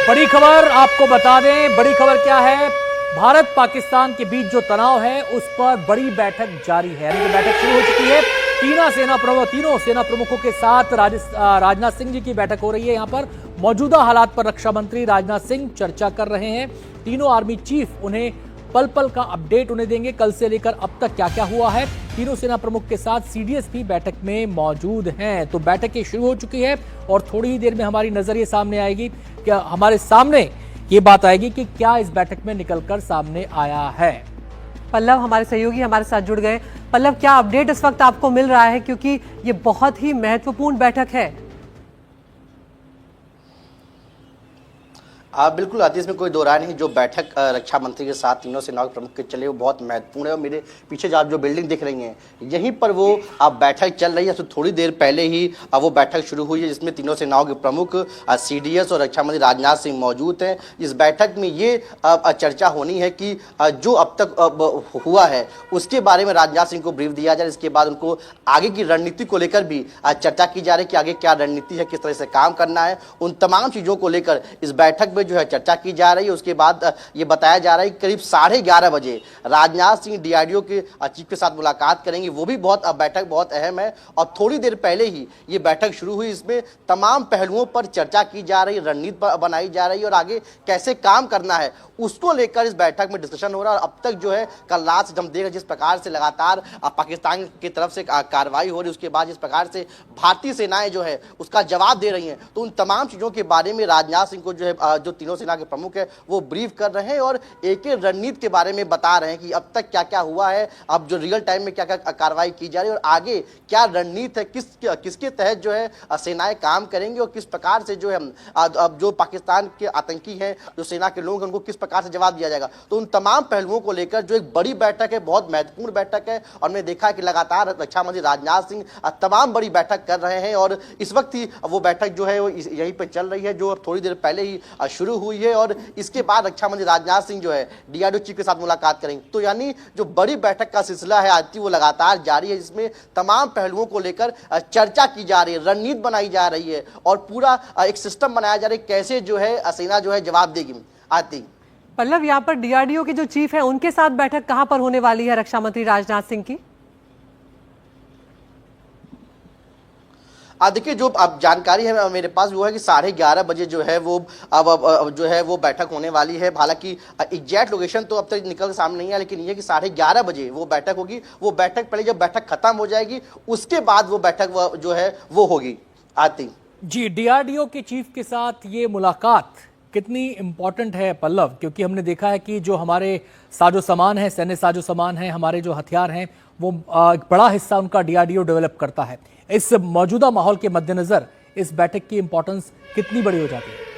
बड़ी खबर आपको बता दें, बड़ी खबर क्या है। भारत पाकिस्तान के बीच जो तनाव है उस पर बड़ी बैठक जारी है, यानी कि बैठक शुरू हो चुकी है। तीनों सेना प्रमुखों के साथ राजनाथ सिंह जी की बैठक हो रही है। यहां पर मौजूदा हालात पर रक्षा मंत्री राजनाथ सिंह चर्चा कर रहे हैं। तीनों आर्मी चीफ उन्हें पल पल का अपडेट उन्हें देंगे, कल से लेकर अब तक क्या क्या हुआ है। तीनों सेना प्रमुख के साथ सीडीएस भी बैठक में मौजूद हैं। तो बैठक ये शुरू हो चुकी है और थोड़ी ही देर में हमारी नजर ये सामने आएगी, क्या हमारे सामने ये बात आएगी कि क्या इस बैठक में निकलकर सामने आया है। पल्लव हमारे सहयोगी हमारे साथ जुड़ गए। पल्लव, क्या अपडेट इस वक्त आपको मिल रहा है, क्योंकि ये बहुत ही महत्वपूर्ण बैठक है। बिल्कुल आदि, इसमें कोई दो राय नहीं। जो बैठक रक्षा मंत्री के साथ तीनों सेनाओं के प्रमुख के चले वो बहुत महत्वपूर्ण है। और मेरे पीछे जो आप जो बिल्डिंग दिख रही हैं, यहीं पर वो बैठक चल रही है। तो थोड़ी देर पहले ही वो बैठक शुरू हुई है, जिसमें तीनों सेनाओं के प्रमुख सीडीएस और रक्षा मंत्री राजनाथ सिंह मौजूद हैं। इस बैठक में ये चर्चा होनी है कि जो अब तक हुआ है उसके बारे में राजनाथ सिंह को ब्रीफ दिया जाए। इसके बाद उनको आगे की रणनीति को लेकर भी चर्चा की जा रही है कि आगे क्या रणनीति है, किस तरह से काम करना है। उन तमाम चीज़ों को लेकर इस बैठक में जो है चर्चा की जा रही है। उसके बाद ये बताया जा रहा है कि करीब 11:30 बजे राजनाथ सिंह डीआरडीओ के चीफ के साथ मुलाकात करेंगे। वो भी बैठक बहुत अहम है और थोड़ी देर पहले ही ये बैठक शुरू हुई। इसमें तमाम पहलुओं पर चर्चा की जा रही है, रणनीति बनाई जा रही है और आगे कैसे काम करना है उसको लेकर इस बैठक में डिस्कशन हो रहा है। और अब तक जो है कल रात से हम देख रहे जिस प्रकार से लगातार पाकिस्तान की तरफ से कार्रवाई हो रही है, उसके बाद जिस प्रकार से भारतीय सेनाएं जो है उसका जवाब दे रही हैं, तो उन तमाम चीज़ों के बारे में राजनाथ सिंह को जो है जो तीनों सेना के प्रमुख है वो ब्रीफ कर रहे हैं और एक एक रणनीति के बारे में बता रहे हैं कि अब तक क्या क्या हुआ है, अब जो रियल टाइम में क्या क्या कार्रवाई की जा रही है और आगे क्या रणनीति है, किसके तहत जो है सेनाएं काम करेंगे और किस प्रकार से जो है अब जो पाकिस्तान के आतंकी हैं, जो सेना के लोग हैं, उनको किस प्रकार से जवाब दिया जाएगा। तो उन तमाम पहलुओं को लेकर जो एक बड़ी बैठक है, बहुत महत्वपूर्ण बैठक है। और मैंने देखा है कि लगातार रक्षा मंत्री राजनाथ सिंह तमाम बड़ी बैठक कर रहे हैं और इस वक्त ही वो बैठक जो है वो यहीं पर चल रही है, जो थोड़ी देर पहले ही शुरू हुई है। और इसके बाद रक्षा मंत्री राजनाथ सिंह जो है डीआरडीओ चीफ के साथ मुलाकात करेंगे। तो यानी जो बड़ी बैठक का सिलसिला है आज की वो लगातार जारी है, जिसमें तमाम पहलुओं को लेकर चर्चा की जा रही है, रणनीति बनाई जा रही है और पूरा एक सिस्टम बनाया जा रहा है कैसे जो है सेना जो है जवाब देगी। आती पल्लव, यहाँ पर डीआरडीओ के जो चीफ है उनके साथ बैठक कहां पर होने वाली है रक्षा मंत्री राजनाथ सिंह की? देखिए, जो अब जानकारी है मेरे पास वो है कि 11:30 बजे जो है वो अब जो है वो बैठक होने वाली है। हालांकि एग्जैक्ट लोकेशन तो अब तक निकल के सामने नहीं है, लेकिन ये कि 11:30 बजे वो बैठक होगी। वो बैठक पहले जब बैठक खत्म हो जाएगी उसके बाद वो बैठक जो है वो होगी। आती जी, डीआरडीओ के चीफ के साथ ये मुलाकात कितनी इंपॉर्टेंट है पल्लव, क्योंकि हमने देखा है कि जो हमारे साजो सामान है, सैन्य साजो सामान है, हमारे जो हथियार हैं, वो एक बड़ा हिस्सा उनका डीआरडीओ डेवलप करता है। इस मौजूदा माहौल के मद्देनजर इस बैठक की इंपॉर्टेंस कितनी बड़ी हो जाती है?